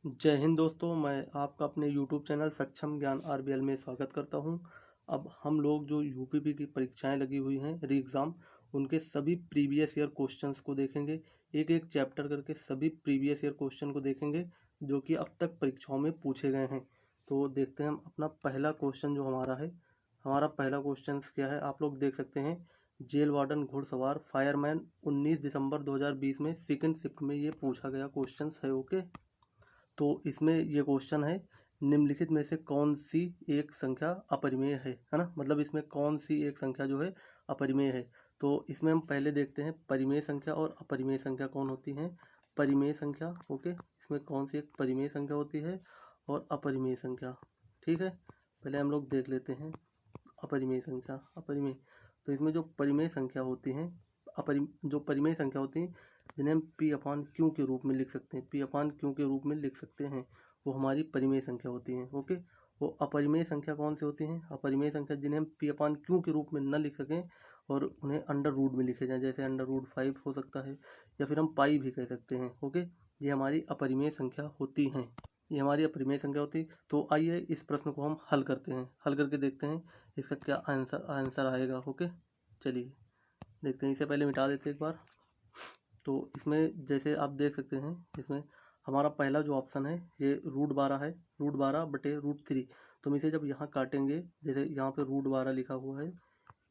जय हिंद दोस्तों, मैं आपका अपने YouTube चैनल सक्षम ज्ञान आरबीएल में स्वागत करता हूं। अब हम लोग जो यूपीपी की परीक्षाएं लगी हुई हैं री एग्ज़ाम, उनके सभी प्रीवियस ईयर क्वेश्चंस को देखेंगे। एक एक चैप्टर करके सभी प्रीवियस ईयर क्वेश्चन को देखेंगे जो कि अब तक परीक्षाओं में पूछे गए हैं। तो देखते हैं हम अपना पहला क्वेश्चन जो हमारा है। हमारा पहला क्वेश्चन क्या है, आप लोग देख सकते हैं। जेल वार्डन घुड़सवार फायरमैन 19 दिसंबर 2020 में सेकंड शिफ्ट में ये पूछा गया क्वेश्चन है। ओके, तो इसमें ये क्वेश्चन है, निम्नलिखित में से कौन सी एक संख्या अपरिमेय है ना। मतलब इसमें कौन सी एक संख्या जो है अपरिमेय है। तो इसमें हम पहले देखते हैं परिमेय संख्या और अपरिमेय संख्या कौन होती हैं। परिमेय संख्या, ओके, इसमें कौन सी एक परिमेय संख्या होती है और अपरिमेय संख्या। ठीक है, पहले हम लोग देख लेते हैं अपरिमेय संख्या। अपरिमेय, तो इसमें जो परिमेय संख्या होती हैं, जो परिमेय संख्या होती हैं, जिन्हें हम पी अपान क्यू के रूप में लिख सकते हैं, पी अपान क्यू के रूप में लिख सकते हैं, वो हमारी परिमेय संख्या होती हैं। ओके, वो अपरिमेय संख्या कौन सी होती हैं। अपरिमेय संख्या जिन्हें हम पी अपान क्यू के रूप में न लिख सकें और उन्हें अंडर रूट में लिखे जाएं, जैसे अंडर रूट 5 हो सकता है, या फिर हम पाई भी कह सकते हैं। ओके, ये हमारी अपरिमेय संख्या होती हैं, ये हमारी अपरिमेय संख्या होती। तो आइए इस प्रश्न को हम हल करते हैं, हल करके देखते हैं इसका क्या आंसर आएगा। ओके, चलिए देखते हैं। इसे पहले मिटा देते हैं एक बार। तो इसमें जैसे आप देख सकते हैं, इसमें हमारा पहला जो ऑप्शन है ये √12 है, √12/√3। तो हम इसे जब यहाँ काटेंगे, जैसे यहाँ पे √12 लिखा हुआ है,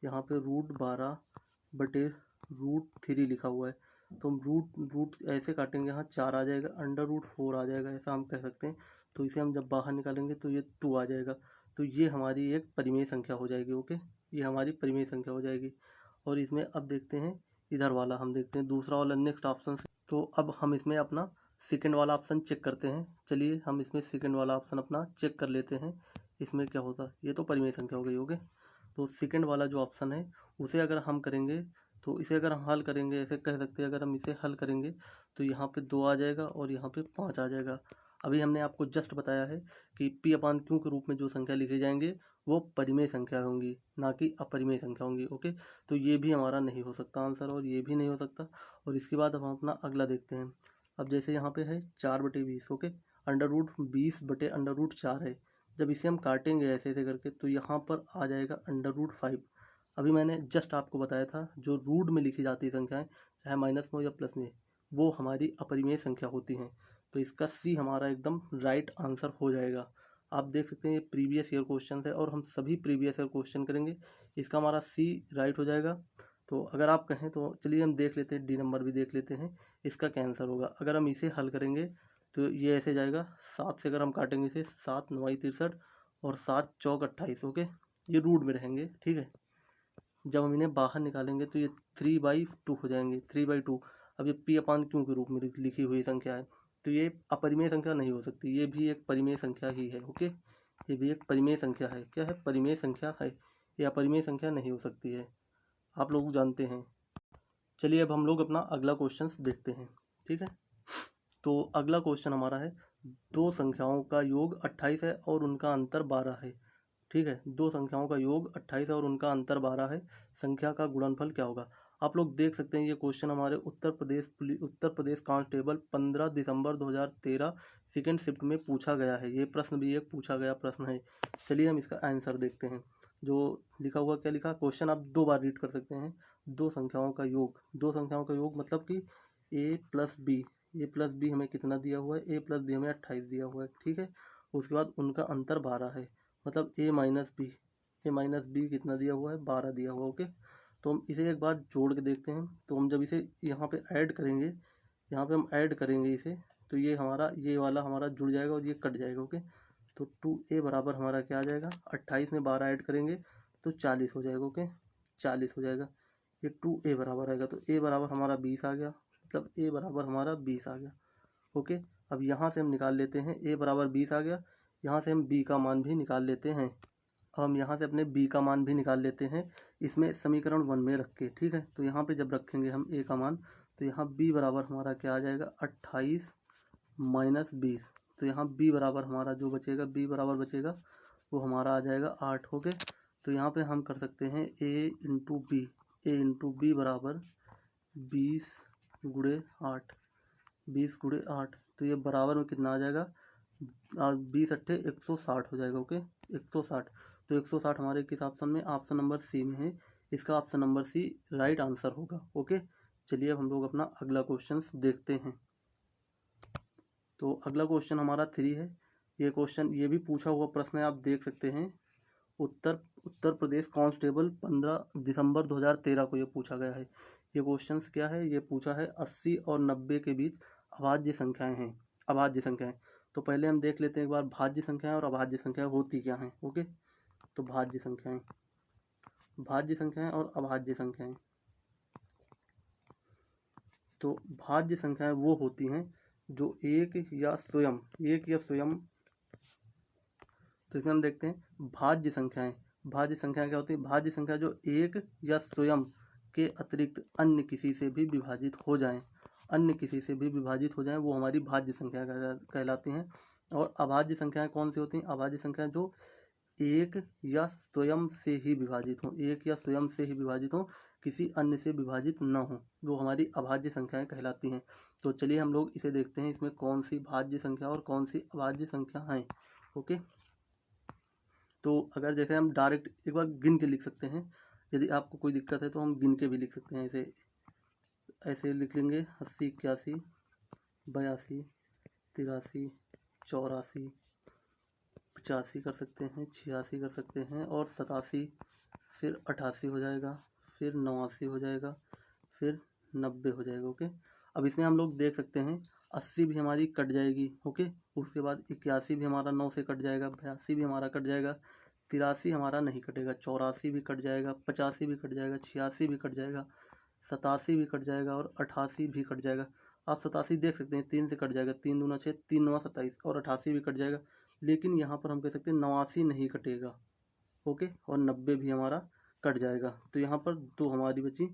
यहाँ पे √12/√3 लिखा हुआ है, तो हम रूट रूट ऐसे काटेंगे, यहाँ 4 आ जाएगा, अंडर रूट 4 आ जाएगा, ऐसा हम कह सकते हैं। तो इसे हम जब बाहर निकालेंगे तो ये 2 आ जाएगा। तो ये हमारी एक परिमेय संख्या हो जाएगी। ओके, ये हमारी परिमेय संख्या हो जाएगी। और इसमें अब देखते हैं इधर वाला, हम देखते हैं दूसरा वाला नेक्स्ट ऑप्शन। तो अब हम इसमें अपना सेकंड वाला ऑप्शन चेक करते हैं। चलिए हम इसमें सेकंड वाला ऑप्शन अपना चेक कर लेते हैं, इसमें क्या होता है। ये तो परिमेय संख्या हो गई। ओके, तो सेकंड वाला जो ऑप्शन है उसे अगर हम करेंगे, तो इसे अगर हम हल करेंगे, ऐसे कह सकते हैं, अगर हम इसे हल करेंगे तो यहाँ पे 2 आ जाएगा और यहाँ पे 5 आ जाएगा। अभी हमने आपको जस्ट बताया है कि पी अपान क्यू के रूप में जो संख्या लिखे जाएंगे वो परिमेय संख्या होंगी, ना कि अपरिमेय संख्या होंगी। ओके, तो ये भी हमारा नहीं हो सकता आंसर, और ये भी नहीं हो सकता। और इसके बाद अब हम अपना अगला देखते हैं। अब जैसे यहाँ पे है 4/20। ओके, अंडर रूट 20/√4 है। जब इसे हम काटेंगे ऐसे ऐसे करके, तो यहाँ पर आ जाएगा अंडर रूट 5। अभी मैंने जस्ट आपको बताया था, जो रूट में लिखी जाती संख्याएं, चाहे माइनस में हो या प्लस में, वो हमारी अपरिमेय संख्या होती हैं। तो इसका सी हमारा एकदम राइट आंसर हो जाएगा। आप देख सकते हैं ये प्रीवियस ईयर क्वेश्चन है और हम सभी प्रीवियस ईयर क्वेश्चन करेंगे, इसका हमारा सी राइट हो जाएगा। तो अगर आप कहें तो चलिए हम देख लेते हैं, डी नंबर भी देख लेते हैं, इसका क्या आंसर होगा। अगर हम इसे हल करेंगे तो ये ऐसे जाएगा, 7 से अगर हम काटेंगे इसे, 7×9 = 63 और 7×4 = 28। ओके, ये रूट में रहेंगे। ठीक है, जब हम इन्हें बाहर निकालेंगे तो ये 3/2 हो जाएंगे, 3/2। अब ये पी अपान क्यू के रूप में लिखी हुई संख्या है, तो ये अपरिमेय संख्या नहीं हो सकती, ये भी एक परिमेय संख्या ही है। ओके, ये भी एक परिमेय संख्या है। क्या है, परिमेय संख्या है, ये अपरिमेय संख्या नहीं हो सकती है, आप लोग जानते हैं। चलिए अब हम लोग अपना अगला क्वेश्चन देखते हैं। ठीक है, तो अगला क्वेश्चन हमारा है, दो संख्याओं का योग 28 है और उनका अंतर 12 है। ठीक है, दो संख्याओं का योग 28 है और उनका अंतर 12 है, संख्या का गुणनफल क्या होगा। आप लोग देख सकते हैं ये क्वेश्चन हमारे उत्तर प्रदेश कांस्टेबल 15 दिसंबर 2013 सेकेंड शिफ्ट में पूछा गया है। ये प्रश्न भी एक पूछा गया प्रश्न है। चलिए हम इसका आंसर देखते हैं। जो लिखा हुआ, क्या लिखा, क्वेश्चन आप 2 बार रीड कर सकते हैं। दो संख्याओं का योग, दो संख्याओं का योग मतलब कि ए प्लस बी हमें कितना दिया हुआ है, ए+b हमें 28 दिया हुआ है। ठीक है, उसके बाद उनका अंतर 12 है, मतलब ए माइनस बी कितना दिया हुआ है, 12 दिया हुआ। ओके, तो हम इसे एक बार जोड़ के देखते हैं। तो हम जब इसे यहाँ पे ऐड करेंगे, यहाँ पे हम ऐड करेंगे इसे, तो ये हमारा, ये वाला हमारा जुड़ जाएगा और ये कट जाएगा। ओके, तो 2a बराबर हमारा क्या आ जाएगा, 28 में 12 ऐड करेंगे तो 40 हो जाएगा। ओके, 40 हो जाएगा, ये 2a बराबर आएगा। तो a बराबर हमारा 20 आ गया, मतलब a बराबर हमारा 20 आ गया। ओके, अब यहाँ से हम निकाल लेते हैं, a बराबर 20 आ गया, यहाँ से हम b का मान भी निकाल लेते हैं। अब हम यहाँ से अपने b का मान भी निकाल लेते हैं, इसमें समीकरण 1 में रख के। ठीक है, तो यहाँ पे जब रखेंगे हम a का मान, तो यहाँ b बराबर हमारा क्या आ जाएगा, 28 - 20। तो यहाँ b बराबर हमारा जो बचेगा, b बराबर बचेगा वो हमारा आ जाएगा 8। हो गए, तो यहाँ पे हम कर सकते हैं a × b बराबर 20 × 8। 20 गुणे 8, तो ये बराबर में कितना आ जाएगा, 20 अट्ठे 160 हो जाएगा। ओके 160, तो 160 हमारे किस ऑप्शन में, ऑप्शन नंबर सी में है। इसका option number C right answer होगा। ओके चलिए अब हम लोग अपना अगला क्वेश्चन देखते हैं। तो अगला क्वेश्चन हमारा 3 है। ये क्वेश्चन ये भी पूछा हुआ प्रश्न है, आप देख सकते हैं। उत्तर प्रदेश कांस्टेबल 15 दिसंबर 2013 को ये पूछा गया है। ये क्वेश्चन क्या है, ये पूछा है 80 और 90 के बीच अभाज्य संख्याएं हैं, अभाज्य संख्याएं। तो पहले हम देख लेते हैं एक बार भाज्य संख्याएं और अभाज्य संख्याएं होती क्या हैं। ओके तो भाज्य संख्याएं और अभाज्य संख्याएं। तो भाज्य संख्याएं वो होती हैं जो एक या स्वयं, तो इसमें हम देखते हैं भाज्य संख्याएं। भाज्य संख्याएं क्या होती है, भाज्य संख्या जो एक या स्वयं के अतिरिक्त अन्य किसी से भी विभाजित हो जाएं, वो हमारी भाज्य संख्या कहलाती हैं। और अभाज्य संख्याएं कौन सी होती हैं, अभाज्य संख्याएं जो एक या स्वयं से ही विभाजित हों, किसी अन्य से विभाजित न हो, वो हमारी अभाज्य संख्याएं कहलाती हैं। तो चलिए हम लोग इसे देखते हैं, इसमें कौन सी भाज्य संख्या और कौन सी अभाज्य संख्या हैं। ओके तो अगर जैसे हम डायरेक्ट एक बार गिन के लिख सकते हैं, यदि आपको कोई दिक्कत है तो हम गिन के भी लिख सकते हैं। ऐसे लिख लेंगे 80, 81, 82, 83, 84, 85 कर सकते हैं, 86 कर सकते हैं और 87, फिर 88 हो जाएगा, फिर 89 हो जाएगा, फिर 90 हो जाएगा। ओके अब इसमें हम लोग देख सकते हैं 80 भी हमारी कट जाएगी। ओके उसके बाद 81 भी हमारा 9 से कट जाएगा, 82 भी हमारा कट जाएगा, 83 हमारा नहीं कटेगा, 84 भी कट जाएगा, 85 भी कट जाएगा, 86 भी कट जाएगा, 87 भी कट जाएगा और 88 भी कट जाएगा। आप 87 देख सकते हैं 3 से कट जाएगा, 3 दूना 6, 3 9 27 और 88 भी कट जाएगा। लेकिन यहाँ पर हम कह सकते हैं 89 नहीं कटेगा। ओके और 90 भी हमारा कट जाएगा। तो यहाँ पर दो हमारी बची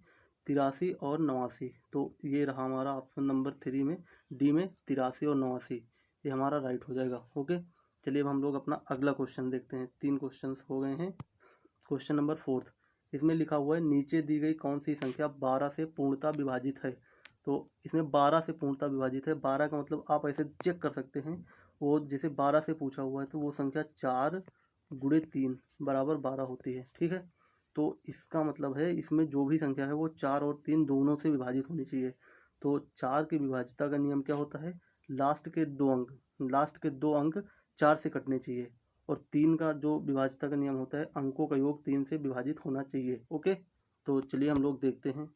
83 और 89। तो ये रहा हमारा ऑप्शन नंबर 3 में, डी में 83 और 89, ये हमारा राइट हो जाएगा। ओके चलिए अब हम लोग अपना अगला क्वेश्चन देखते हैं। 3 क्वेश्चन हो गए हैं। क्वेश्चन नंबर 4, इसमें लिखा हुआ है नीचे दी गई कौन सी संख्या 12 से पूर्णतः विभाजित है। तो इसमें 12 से पूर्णतः विभाजित है, 12 का मतलब आप ऐसे चेक कर सकते हैं, वो जैसे 12 से पूछा हुआ है तो वो संख्या 4 गुणे 3 बराबर 12 होती है। ठीक है तो इसका मतलब है इसमें जो भी संख्या है वो 4 और 3 दोनों से विभाजित होनी चाहिए। तो 4 की विभाज्यता का नियम क्या होता है, लास्ट के दो अंक 4 से कटने चाहिए। और 3 का जो विभाज्यता का नियम होता है, अंकों का योग 3 से विभाजित होना चाहिए। ओके तो चलिए हम लोग देखते हैं।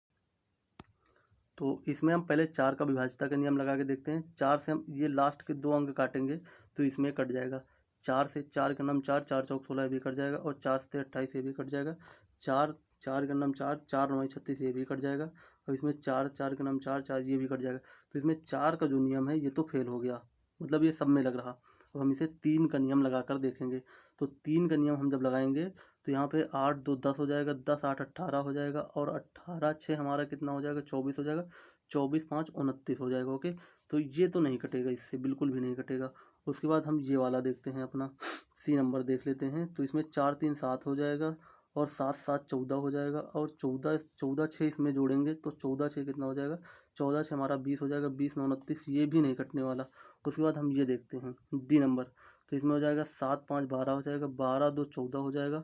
तो इसमें हम पहले 4 का विभाज्यता का नियम लगा के देखते हैं। 4 से हम ये लास्ट के 2 अंक काटेंगे तो इसमें कट जाएगा। 4 से 4 का नाम 4, 4 चौक 16 भी कट जाएगा और 4 से 28 ये भी कट जाएगा। 4 4 का नाम 4, 4 9 36 ये भी कट जाएगा। और इसमें 4 4 का नाम 4, 4 ये भी कट जाएगा। तो इसमें 4 का जो नियम है ये तो फेल हो गया, मतलब ये सब में लग रहा। अब हम इसे 3 का नियम लगा कर देखेंगे। तो 3 का नियम हम जब लगाएंगे तो यहाँ पे 8 2 10 हो जाएगा, 10 8 18 हो जाएगा और 18 6 हमारा कितना हो जाएगा, 24 हो जाएगा, 24 5 29 हो जाएगा। ओके तो ये तो नहीं कटेगा, इससे बिल्कुल भी नहीं कटेगा। उसके बाद हम ये वाला देखते हैं, अपना सी नंबर देख लेते हैं। तो इसमें 4 3 7 हो जाएगा और 7 7 14 हो जाएगा और 14 6 इसमें जोड़ेंगे तो 14 6 कितना हो जाएगा, 14 6 हमारा 20 हो जाएगा, 20 9 29, ये भी नहीं कटने वाला। उसके बाद हम ये देखते हैं डी नंबर। तो इसमें हो जाएगा 7 5 12 हो जाएगा, 12 2 14 हो जाएगा,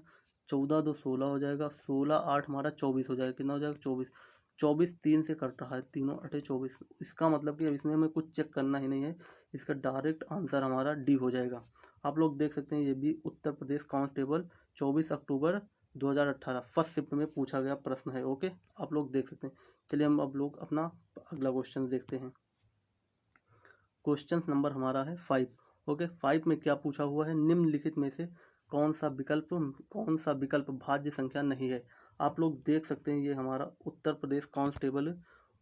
14 2 16 हो जाएगा, 16 8 हमारा 24 हो जाएगा। कितना हो जाएगा, 24 24 3 से कट रहा है, तीनों अठे 24। इसका मतलब कि अब इसमें हमें कुछ चेक करना ही नहीं है, इसका डायरेक्ट आंसर हमारा डी हो जाएगा। आप लोग देख सकते हैं ये भी उत्तर प्रदेश कांस्टेबल 24 अक्टूबर 2018 फर्स्ट शिफ्ट में पूछा गया प्रश्न है। ओके आप लोग देख सकते हैं। चलिए हम अब लोग अपना अगला क्वेश्चन देखते हैं। क्वेश्चन नंबर हमारा है 5। ओके 5 में क्या पूछा हुआ है, निम्नलिखित में से कौन सा विकल्प भाज्य संख्या नहीं है। आप लोग देख सकते हैं ये हमारा उत्तर प्रदेश कांस्टेबल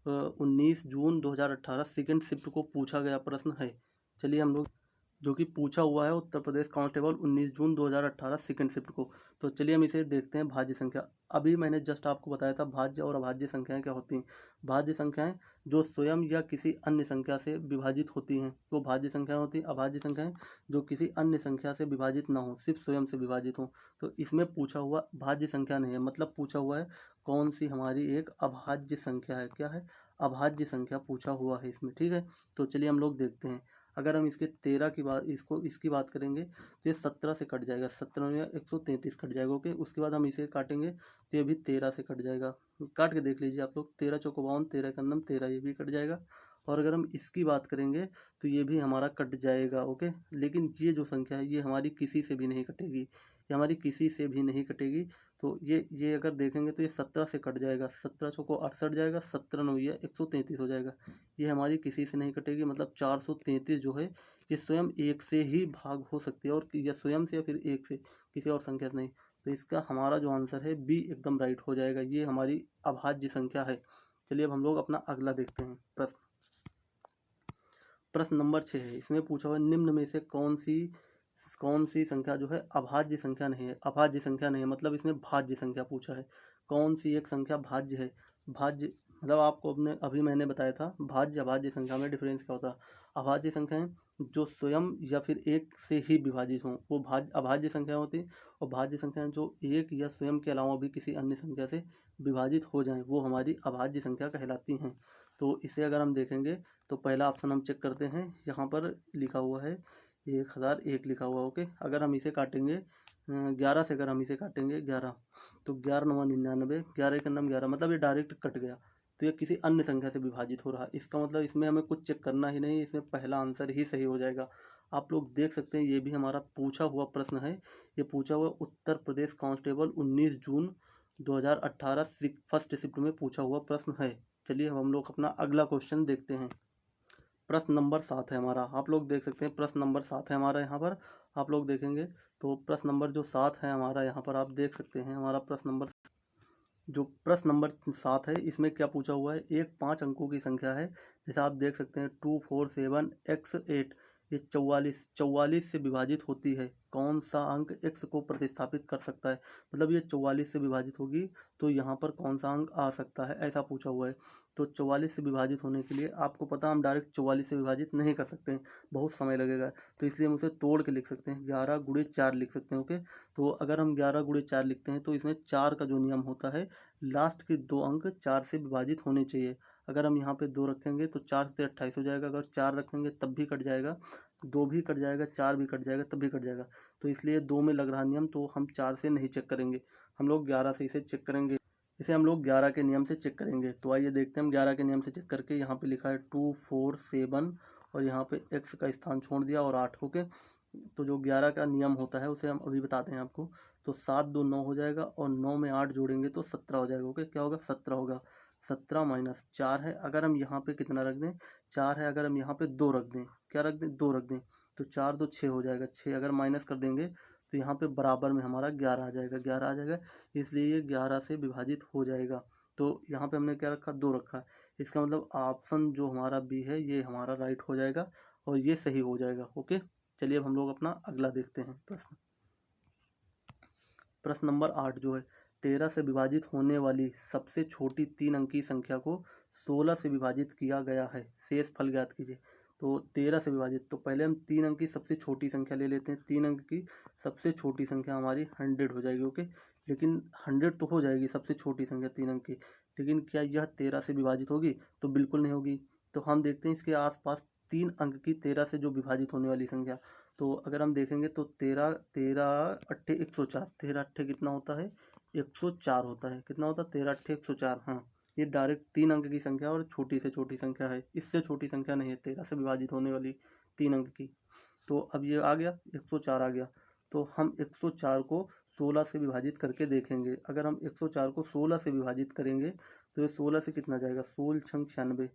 19 जून 2018 सेकेंड शिफ्ट को पूछा गया प्रश्न है। चलिए हम लोग, जो कि पूछा हुआ है उत्तर प्रदेश कांस्टेबल 19 जून 2018 सेकेंड शिफ्ट को। तो चलिए हम इसे देखते हैं। भाज्य संख्या, अभी मैंने जस्ट आपको बताया था भाज्य और अभाज्य संख्याएं क्या होती हैं। भाज्य संख्याएं जो स्वयं या किसी अन्य संख्या से विभाजित होती हैं तो भाज्य संख्याएं होती हैं। अभाज्य संख्याएं जो किसी अन्य संख्या से विभाजित ना हो, सिर्फ स्वयं से विभाजित हो। तो इसमें पूछा हुआ भाज्य संख्या नहीं है, मतलब पूछा हुआ है कौन सी हमारी एक अभाज्य संख्या है। क्या है, अभाज्य संख्या पूछा हुआ है इसमें, ठीक है। तो चलिए हम लोग देखते हैं। अगर हम इसके 13 की बात इसकी बात करेंगे तो ये 17 से कट जाएगा, 17 या 133 कट जाएगा, ओके। उसके बाद हम इसे काटेंगे तो ये भी 13 से कट जाएगा। काट के देख लीजिए आप लोग, 13 चौको 52, 13 का नम 13, ये भी कट जाएगा। और अगर हम इसकी बात करेंगे तो ये भी हमारा कट जाएगा, ओके। लेकिन ये जो संख्या है ये हमारी किसी से भी नहीं कटेगी, ये हमारी किसी से भी नहीं कटेगी। तो ये अगर देखेंगे तो ये 17 से कट जाएगा, 17 चौको 68 जाएगा, 17 नौ या 133 हो जाएगा। ये हमारी किसी से नहीं कटेगी, मतलब 433 जो है ये स्वयं एक से ही भाग हो सकती है, और या स्वयं से या फिर एक से, किसी और संख्या से नहीं। तो इसका हमारा जो आंसर है बी एकदम राइट हो जाएगा, ये हमारी अभाज्य संख्या है। चलिए अब हम लोग अपना अगला देखते हैं प्रश्न। प्रश्न नंबर 6 है, इसमें पूछा हुआ निम्न में से कौन सी संख्या जो है अभाज्य संख्या नहीं है। अभाज्य संख्या नहीं है मतलब इसमें भाज्य संख्या पूछा है। कौन सी एक संख्या भाज्य है। भाज्य मतलब आपको अभी मैंने बताया था भाज्य अभाज्य संख्या में डिफरेंस क्या होता है। अभाज्य संख्याएं जो स्वयं या फिर एक से ही विभाजित हों वो अभाज्य संख्या होती है, और भाज्य संख्याएं जो एक या स्वयं के अलावा भी किसी अन्य संख्या से विभाजित हो जाएं वो हमारी अभाज्य संख्या कहलाती हैं। तो इसे अगर हम देखेंगे तो पहला ऑप्शन हम चेक करते हैं, यहाँ पर लिखा हुआ है 1001 लिखा हुआ, ओके। अगर हम इसे काटेंगे 11 से, अगर हम इसे काटेंगे 11 तो 11 9 99, 11 का नाम 11, मतलब ये डायरेक्ट कट गया। तो ये किसी अन्य संख्या से विभाजित हो रहा है, इसका मतलब इसमें हमें कुछ चेक करना ही नहीं, इसमें पहला आंसर ही सही हो जाएगा। आप लोग देख सकते हैं ये भी हमारा पूछा हुआ प्रश्न है। ये पूछा हुआ उत्तर प्रदेश कांस्टेबल 19 जून 2018 फर्स्ट शिफ्ट में पूछा हुआ प्रश्न है। चलिए अब हम लोग अपना अगला क्वेश्चन देखते हैं। प्रश्न नंबर 7 है हमारा, आप लोग देख सकते हैं प्रश्न नंबर 7 है हमारा। यहाँ पर आप लोग देखेंगे तो प्रश्न नंबर जो 7 है हमारा, यहाँ पर आप देख सकते हैं हमारा प्रश्न नंबर 7 है, इसमें क्या पूछा हुआ है। एक 5 अंकों की संख्या है, जैसे आप देख सकते हैं 247x8, ये 44 से विभाजित होती है। कौन सा अंक x को प्रतिस्थापित कर सकता है, मतलब ये 44 से विभाजित होगी तो यहाँ पर कौन सा अंक आ सकता है, ऐसा पूछा हुआ है। तो 44 से विभाजित होने के लिए आपको पता हम डायरेक्ट 44 से विभाजित नहीं कर सकते हैं, बहुत समय लगेगा। तो इसलिए हम उसे तोड़ के लिख सकते हैं, 11 गुणे 4 लिख सकते हैं, ओके। तो अगर हम 11 गुणे 4 लिखते हैं तो इसमें 4 का जो नियम होता है, लास्ट के 2 अंक 4 से विभाजित होने चाहिए। अगर हम यहाँ पे 2 रखेंगे तो 4 से 28 हो जाएगा, अगर 4 रखेंगे तब भी कट जाएगा, 2 भी कट जाएगा, 4 भी कट जाएगा, तब भी कट जाएगा। तो इसलिए 2 में लग रहा नियम, तो हम 4 से नहीं चेक करेंगे, हम लोग 11 से इसे चेक करेंगे। इसे हम लोग 11 के नियम से चेक करेंगे। तो आइए देखते हैं हम 11 के नियम से चेक करके। यहाँ पे लिखा है 247 और यहाँ पे x का स्थान छोड़ दिया और 8, ओके। तो जो 11 का नियम होता है उसे हम अभी बताते हैं आपको। तो 7 2 9 हो जाएगा और 9 में 8 जोड़ेंगे तो 17 हो जाएगा, ओके। क्या होगा, 17 होगा। 17 माइनस 4 है, अगर हम यहाँ पे कितना रख दें, 4 है, अगर हम यहाँ पे 2 रख दें, क्या रख दें, 2 रख दें, तो 4 2 6 हो जाएगा। 6 अगर माइनस कर देंगे तो यहाँ पे बराबर में हमारा 11 आ जाएगा, 11 आ जाएगा, इसलिए ये 11 से विभाजित हो जाएगा। तो यहाँ पे हमने क्या रखा, 2 रखा है, इसका मतलब ऑप्शन जो हमारा बी है ये हमारा राइट हो जाएगा और ये सही हो जाएगा, ओके। चलिए अब हम लोग अपना अगला देखते हैं प्रश्न नंबर 8 जो है, 13 से विभाजित होने वाली सबसे छोटी 3 अंकी संख्या को 16 से विभाजित किया गया है, शेष फल ज्ञात कीजिए। तो 13 से विभाजित, तो पहले हम 3 अंक की सबसे छोटी संख्या ले लेते हैं। 3 अंक की सबसे छोटी संख्या हमारी 100 हो जाएगी, ओके। लेकिन 100 तो हो जाएगी सबसे छोटी संख्या 3 अंक की, लेकिन क्या यह 13 से विभाजित होगी, तो बिल्कुल नहीं होगी। तो हम देखते हैं इसके आसपास 3 अंक की 13 से जो विभाजित होने वाली संख्या। तो अगर हम देखेंगे तो 13 13 अट्ठे 104, 13 अट्ठे कितना होता है, 104 होता है। कितना होता है, 13 अट्ठे 104। हाँ, ये डायरेक्ट 3 अंक की संख्या और छोटी से छोटी संख्या है, इससे छोटी संख्या नहीं है 13 से विभाजित होने वाली 3 अंक की। तो अब ये आ गया 104 आ गया, तो हम 104 को 16 से विभाजित करके देखेंगे। अगर हम 104 को 16 से विभाजित करेंगे तो ये 16 से कितना जाएगा, 16 छंग 96,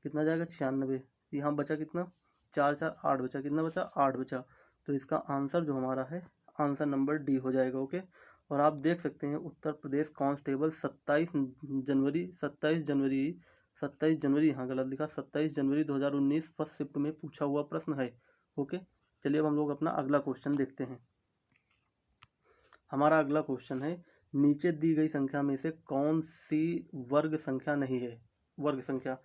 कितना जाएगा 96। यहाँ बचा कितना, 4 4 8 बचा, कितना बचा, 8 बचा। तो इसका आंसर जो हमारा है, आंसर नंबर डी हो जाएगा, ओके। और आप देख सकते हैं उत्तर प्रदेश कांस्टेबल 27 जनवरी, यहाँ गलत लिखा, 27 जनवरी 2019 फर्स्ट शिफ्ट में पूछा हुआ प्रश्न है, ओके। चलिए अब हम लोग अपना अगला क्वेश्चन देखते हैं। हमारा अगला क्वेश्चन है, नीचे दी गई संख्या में से कौन सी वर्ग संख्या नहीं है। वर्ग संख्या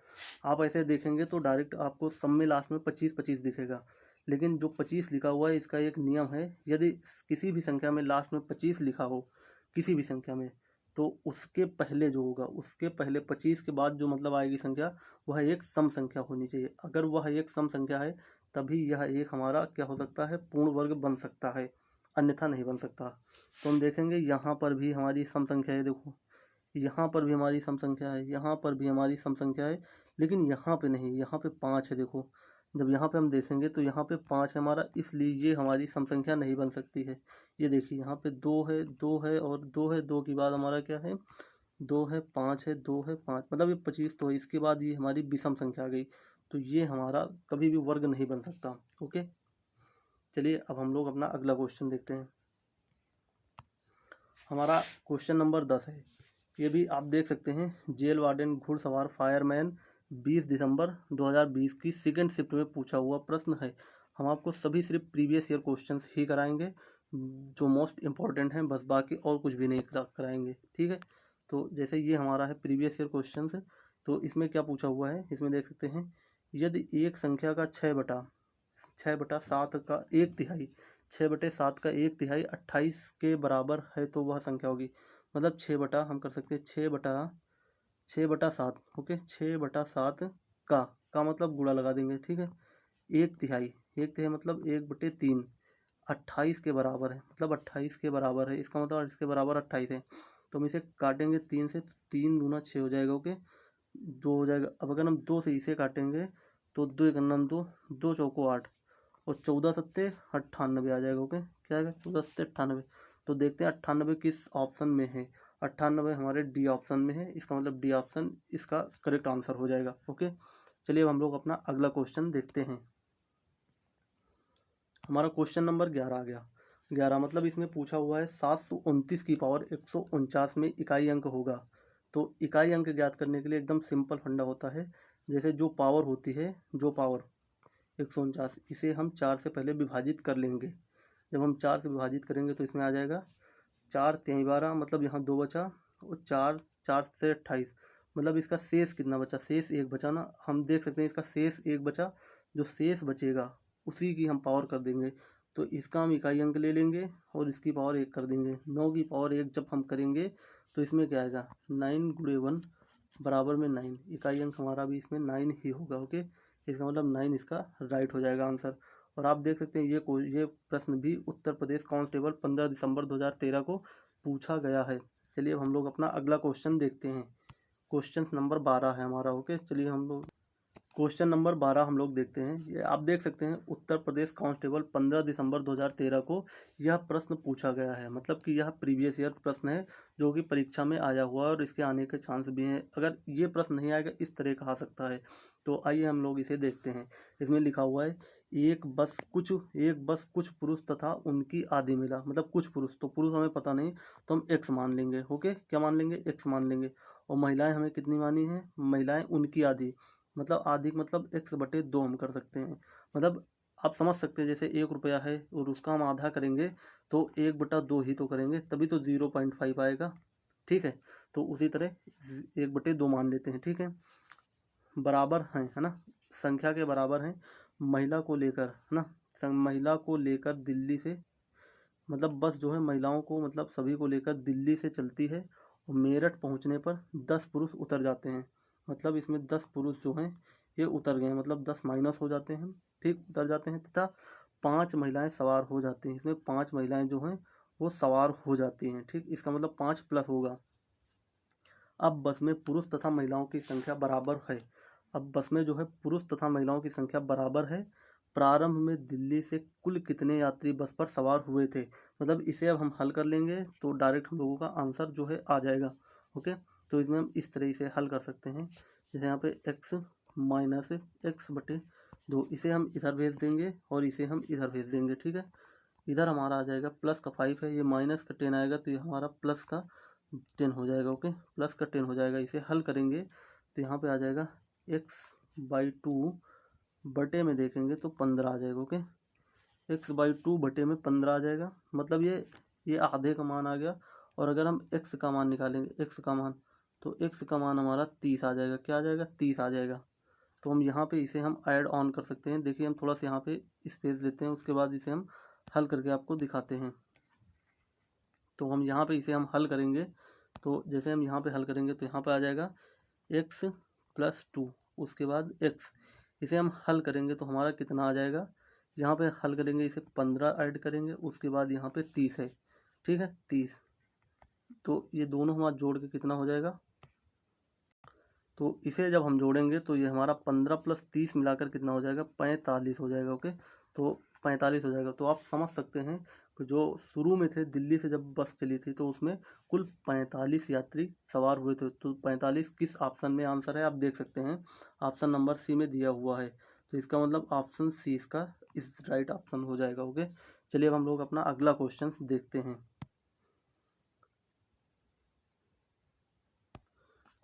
आप ऐसे देखेंगे तो डायरेक्ट आपको सब में लास्ट में 25 25 दिखेगा, लेकिन जो 25 लिखा हुआ है इसका एक नियम है, यदि किसी भी संख्या में लास्ट में 25 लिखा हो, किसी भी संख्या में, तो उसके पहले जो होगा, उसके पहले 25 के बाद जो मतलब आएगी संख्या, वह एक सम संख्या होनी चाहिए। अगर वह एक सम संख्या है तभी यह एक हमारा क्या हो सकता है, पूर्ण वर्ग बन सकता है, अन्यथा नहीं बन सकता। तो हम देखेंगे यहाँ पर भी हमारी सम संख्या है, देखो यहाँ पर भी हमारी सम संख्या है, यहाँ पर भी हमारी सम संख्या है, लेकिन यहाँ पे नहीं, यहाँ पे 5 है। देखो जब यहाँ पे हम देखेंगे तो यहाँ पे 5 है हमारा, इसलिए ये हमारी सम संख्या नहीं बन सकती है। ये देखिए यहाँ पे 2 है, 2 है और 2 है, 2 के बाद हमारा क्या है, 2 है, 5 है, 2 है, 5, मतलब ये 25 तो है। इसके बाद ये हमारी विषम संख्या आ गई, तो ये हमारा कभी भी वर्ग नहीं बन सकता। ओके, चलिए अब हम लोग अपना अगला क्वेश्चन देखते हैं। हमारा क्वेश्चन नंबर 10 है। ये भी आप देख सकते हैं, जेल वार्डन घुड़सवार फायरमैन 20 दिसंबर 2020 की सेकंड शिफ्ट में पूछा हुआ प्रश्न है। हम आपको सभी सिर्फ प्रीवियस ईयर क्वेश्चंस ही कराएंगे जो मोस्ट इम्पॉर्टेंट हैं, बस बाकी और कुछ भी नहीं कराएंगे, ठीक है। तो जैसे ये हमारा है प्रीवियस ईयर क्वेश्चंस, तो इसमें क्या पूछा हुआ है, इसमें देख सकते हैं, यदि एक संख्या का 6/7 का 1/3, 6/7 का 1/3 28 के बराबर है तो वह संख्या होगी। मतलब 6 बटा, हम कर सकते हैं 6/7। ओके, 6/7 का मतलब गुणा लगा देंगे, ठीक है। 1/3 मतलब 1/3, 28 के बराबर है, मतलब 28 के बराबर है, इसका मतलब इसके बराबर 28 है। तो हम इसे काटेंगे 3 से, 3 दूना 6 हो जाएगा। ओके, 2 हो जाएगा। अब अगर हम 2 से इसे काटेंगे तो 2 एक नम 2, 2 चौको 8 और 14 सत्ते 98 आ जाएगा। ओके, क्या आएगा, 14 सत्ते 98। तो देखते हैं 98 किस ऑप्शन में है। 98 हमारे डी ऑप्शन में है, इसका मतलब डी ऑप्शन इसका करेक्ट आंसर हो जाएगा। ओके, चलिए अब हम लोग अपना अगला क्वेश्चन देखते हैं। हमारा क्वेश्चन नंबर 11 आ गया। 11 मतलब इसमें पूछा हुआ है 729 की पावर 149 में इकाई अंक होगा। तो इकाई अंक ज्ञात करने के लिए एकदम सिंपल फंडा होता है, जैसे जो पावर होती है, जो पावर 149, इसे हम 4 से पहले विभाजित कर लेंगे। जब हम 4 से विभाजित करेंगे तो इसमें आ जाएगा 4 3 12, मतलब यहाँ 2 बचा, और 4 4 से 28, मतलब इसका शेष कितना बचा, शेष 1 बचा ना। हम देख सकते हैं इसका शेष 1 बचा, जो शेष बचेगा उसी की हम पावर कर देंगे। तो इसका हम इकाई अंक ले लेंगे और इसकी पावर 1 कर देंगे। 9 की पावर 1 जब हम करेंगे तो इसमें क्या आएगा, 9 गुणे 1 बराबर में 9, इकाई अंक हमारा भी इसमें 9 ही होगा। ओके, इसका मतलब 9 इसका राइट हो जाएगा आंसर। और आप देख सकते हैं ये प्रश्न भी उत्तर प्रदेश कांस्टेबल 15 दिसंबर 2013 को पूछा गया है। चलिए अब हम लोग अपना अगला क्वेश्चन देखते हैं। क्वेश्चन नंबर 12 है हमारा। ओके, चलिए हम लोग क्वेश्चन नंबर 12 हम लोग देखते हैं। ये आप देख सकते हैं, उत्तर प्रदेश कांस्टेबल 15 दिसंबर 2013 को यह प्रश्न पूछा गया है। मतलब कि यह प्रीवियस ईयर प्रश्न है जो कि परीक्षा में आया हुआ है और इसके आने के चांस भी हैं। अगर ये प्रश्न नहीं आएगा, इस तरह का आ सकता है। तो आइए हम लोग इसे देखते हैं। इसमें लिखा हुआ है, एक बस कुछ पुरुष तथा उनकी आधी महिला, मतलब कुछ पुरुष, तो पुरुष हमें पता नहीं तो हम एक्स मान लेंगे। ओके, क्या मान लेंगे, एक्स मान लेंगे। और महिलाएं हमें कितनी मानी है, महिलाएं उनकी आधी, मतलब आधी मतलब 1/2 हम कर सकते हैं। मतलब आप समझ सकते हैं, जैसे 1 रुपया है और उसका हम आधा करेंगे तो 1/2 ही तो करेंगे, तभी तो 0.5 आएगा, ठीक है। तो उसी तरह 1/2 मान लेते हैं, ठीक है। बराबर हैं, है ना, संख्या के बराबर हैं। महिला को लेकर, है ना, महिला को लेकर दिल्ली से, मतलब बस जो है महिलाओं को, मतलब सभी को लेकर दिल्ली से चलती है और मेरठ पहुंचने पर 10 पुरुष उतर जाते हैं। मतलब इसमें 10 पुरुष जो हैं ये उतर गए हैं, मतलब 10 माइनस हो जाते हैं, ठीक, उतर जाते हैं, तथा 5 महिलाएं सवार हो जाती हैं। इसमें 5 महिलाएं जो हैं वो सवार हो जाती हैं, ठीक, इसका मतलब 5 प्लस होगा। अब बस में पुरुष तथा महिलाओं की संख्या बराबर है। अब बस में जो है पुरुष तथा महिलाओं की संख्या बराबर है। प्रारंभ में दिल्ली से कुल कितने यात्री बस पर सवार हुए थे। मतलब इसे अब हम हल कर लेंगे तो डायरेक्ट हम लोगों का आंसर जो है आ जाएगा। ओके, तो इसमें हम इस तरह से हल कर सकते हैं, जैसे यहाँ पे x माइनस x/2, इसे हम इधर भेज देंगे और इसे हम इधर भेज देंगे, ठीक है। इधर हमारा आ जाएगा प्लस का 5 है, ये माइनस का 10 आएगा, तो ये हमारा प्लस का 10 हो जाएगा। ओके, प्लस का 10 हो जाएगा। इसे हल करेंगे तो यहाँ पे आ जाएगा x/2 बटे में देखेंगे तो 15 आ जाएगा। ओके, x/2 बटे में 15 आ जाएगा, मतलब ये आधे का मान आ गया। और अगर हम x का मान निकालेंगे, x का मान, तो x का मान हमारा 30 आ जाएगा। क्या आ जाएगा, 30 आ जाएगा। तो हम यहाँ पे इसे हम ऐड ऑन कर सकते हैं। देखिए हम थोड़ा सा यहाँ पे स्पेस देते हैं, उसके बाद इसे हम हल करके आपको दिखाते हैं। तो हम यहाँ पे इसे हम हल करेंगे तो जैसे हम यहाँ पे हल करेंगे तो यहाँ पे आ जाएगा x + 2, उसके बाद x, इसे हम हल करेंगे तो हमारा कितना आ जाएगा, यहाँ पे हल करेंगे इसे 15 ऐड करेंगे, उसके बाद यहाँ पे 30 है, ठीक है 30। तो ये दोनों हमारा जोड़ के कितना हो जाएगा, तो इसे जब हम जोड़ेंगे तो ये हमारा 15 + 30 मिलाकर कितना हो जाएगा, 45 हो जाएगा। ओके, तो 45 हो जाएगा। तो आप समझ सकते हैं कि जो शुरू में थे, दिल्ली से जब बस चली थी तो उसमें कुल 45 यात्री सवार हुए थे। तो 45 किस ऑप्शन में आंसर है, आप देख सकते हैं ऑप्शन नंबर सी में दिया हुआ है। तो इसका मतलब ऑप्शन सी इसका इस राइट ऑप्शन हो जाएगा। ओके, चलिए अब हम लोग अपना अगला क्वेश्चन देखते हैं।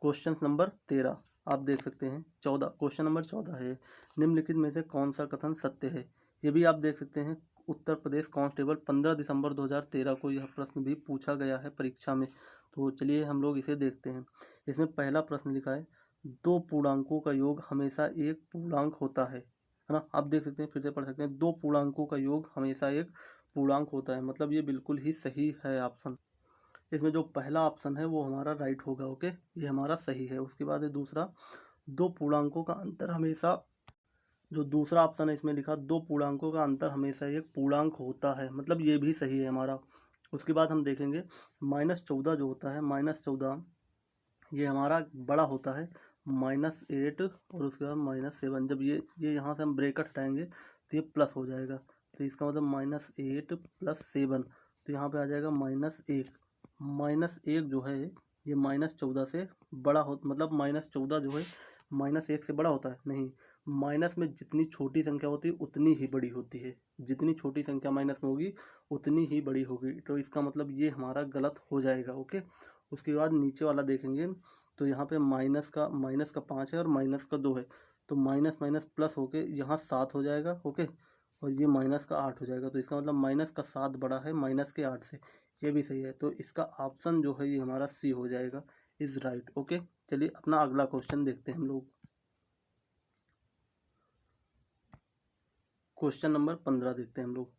क्वेश्चन नंबर 13 आप देख सकते हैं। 14 क्वेश्चन नंबर 14 है, निम्नलिखित में से कौन सा कथन सत्य है। ये भी आप देख सकते हैं, उत्तर प्रदेश कांस्टेबल 15 दिसंबर 2013 को यह प्रश्न भी पूछा गया है परीक्षा में। तो चलिए हम लोग इसे देखते हैं। इसमें पहला प्रश्न लिखा है, दो पूर्णांकों का योग हमेशा एक पूर्णांक होता है ना। आप देख सकते हैं, फिर से पढ़ सकते हैं, दो पूर्णांकों का योग हमेशा एक पूर्णांक होता है, मतलब ये बिल्कुल ही सही है ऑप्शन। इसमें जो पहला ऑप्शन है वो हमारा राइट होगा। ओके, ये हमारा सही है। उसके बाद है दूसरा, दो पूर्णांकों का अंतर हमेशा, जो दूसरा ऑप्शन है इसमें लिखा, दो पूर्णांकों का अंतर हमेशा एक पूर्णांक होता है, मतलब ये भी सही है हमारा। उसके बाद हम देखेंगे -14 जो होता है, -14 ये हमारा बड़ा होता है -8, और उसके बाद -7। जब ये यहाँ से हम ब्रैकेट हटाएंगे तो ये प्लस हो जाएगा। तो इसका मतलब -8 + 7, तो यहाँ पे आ जाएगा -1। -1 जो है ये -14 से बड़ा हो, मतलब -14 जो है -1 से बड़ा होता है नहीं। माइनस में जितनी छोटी संख्या होती है उतनी ही बड़ी होती है, जितनी छोटी संख्या माइनस में होगी उतनी ही बड़ी होगी। तो इसका मतलब ये हमारा गलत हो जाएगा। ओके, उसके बाद नीचे वाला देखेंगे तो यहाँ पे माइनस का 5 है और माइनस का 2 है, तो माइनस माइनस प्लस होके यहाँ 7 हो जाएगा। ओके, और ये माइनस का 8 हो जाएगा। तो इसका मतलब माइनस का 7 बड़ा है माइनस के 8 से, ये भी सही है। तो इसका ऑप्शन जो है ये हमारा सी हो जाएगा, इज राइट। ओके, चलिए अपना अगला क्वेश्चन देखते हैं हम लोग। क्वेश्चन नंबर 15 देखते हैं हम लोग।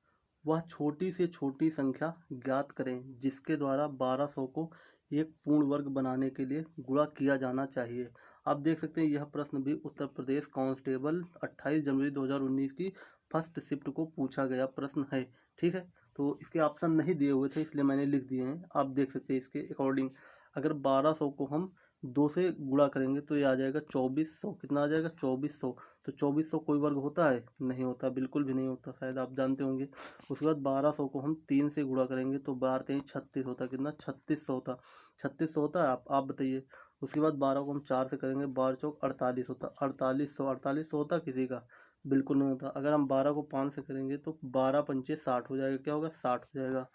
वह छोटी से छोटी संख्या ज्ञात करें जिसके द्वारा 1200 को एक पूर्ण वर्ग बनाने के लिए गुणा किया जाना चाहिए। आप देख सकते हैं यह प्रश्न भी उत्तर प्रदेश कांस्टेबल 28 जनवरी 2019 की फर्स्ट शिफ्ट को पूछा गया प्रश्न है। ठीक है, तो इसके ऑप्शन नहीं दिए हुए थे इसलिए मैंने लिख दिए हैं। आप देख सकते हैं इसके अकॉर्डिंग, अगर 1200 को हम 2 से गुणा करेंगे तो ये आ जाएगा 2400। कितना आ जाएगा, 2400। तो 2400 कोई वर्ग होता है, नहीं होता, बिल्कुल भी नहीं होता, शायद आप जानते होंगे। उसके बाद 1200 को हम 3 से गुणा करेंगे तो 12 3 36 होता, कितना 3600 होता, 3600 होता है। आप बताइए। उसके बाद 12 को हम 4 से करेंगे, 12 चौक 48 होता, 4800 होता किसी का, बिल्कुल नहीं होता। अगर हम 12 को 5 से करेंगे तो 12 पंचे 60 हो जाएगा, क्या होगा 60 हो जाएगा।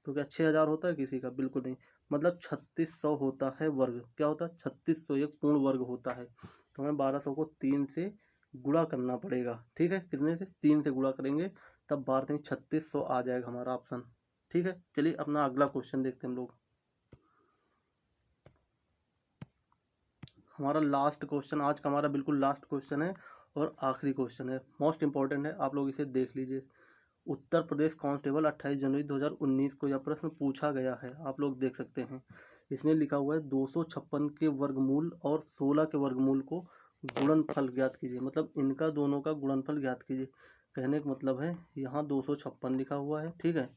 तो क्या 6000 होता है किसी का, बिल्कुल नहीं। मतलब 3600 होता है वर्ग, क्या होता है 3600 एक पूर्ण वर्ग होता है। तो हमें 1200 को 3 से गुणा करना पड़ेगा। ठीक है, कितने से, 3 से गुणा करेंगे तब 12 3 3600 आ जाएगा हमारा ऑप्शन। ठीक है, चलिए अपना अगला क्वेश्चन देखते हैं हम लोग। हमारा लास्ट क्वेश्चन आज का, हमारा बिल्कुल लास्ट क्वेश्चन है और आखिरी क्वेश्चन है, मोस्ट इंपॉर्टेंट है, आप लोग इसे देख लीजिए। उत्तर प्रदेश कांस्टेबल 28 जनवरी 2019 को यह प्रश्न पूछा गया है, आप लोग देख सकते हैं। इसमें लिखा हुआ है 256 के वर्गमूल और 16 के वर्गमूल को गुणनफल ज्ञात कीजिए, मतलब इनका दोनों का गुणनफल ज्ञात कीजिए। कहने का मतलब है यहाँ 256 लिखा हुआ है, ठीक है,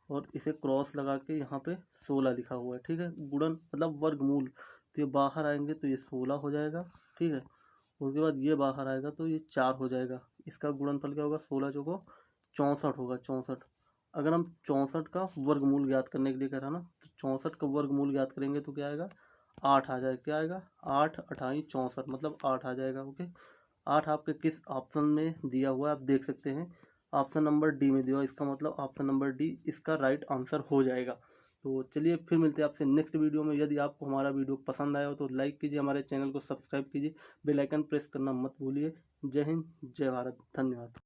और इसे क्रॉस लगा के यहाँ पे 16 लिखा हुआ है। ठीक है, गुणन मतलब वर्गमूल, तो ये बाहर आएंगे तो ये 16 हो जाएगा। ठीक है, उसके बाद ये बाहर आएगा तो ये 4 हो जाएगा। इसका गुणनफल क्या होगा, 16 चौको 64 होगा, 64। अगर हम 64 का वर्गमूल ज्ञात करने के लिए कह रहा ना, तो 64 का वर्गमूल ज्ञात करेंगे तो क्या आएगा, 8 आ जाएगा। क्या आएगा, 8 अठाई 64, मतलब 8 आ जाएगा। ओके, 8 आपके किस ऑप्शन में दिया हुआ है आप देख सकते हैं, ऑप्शन नंबर डी में दिया हुआ, इसका मतलब ऑप्शन नंबर डी इसका राइट आंसर हो जाएगा। तो चलिए फिर मिलते हैं आपसे नेक्स्ट वीडियो में। यदि आपको हमारा वीडियो पसंद आया हो तो लाइक कीजिए, हमारे चैनल को सब्सक्राइब कीजिए, बेल आइकन प्रेस करना मत भूलिए। जय हिंद, जय भारत, धन्यवाद।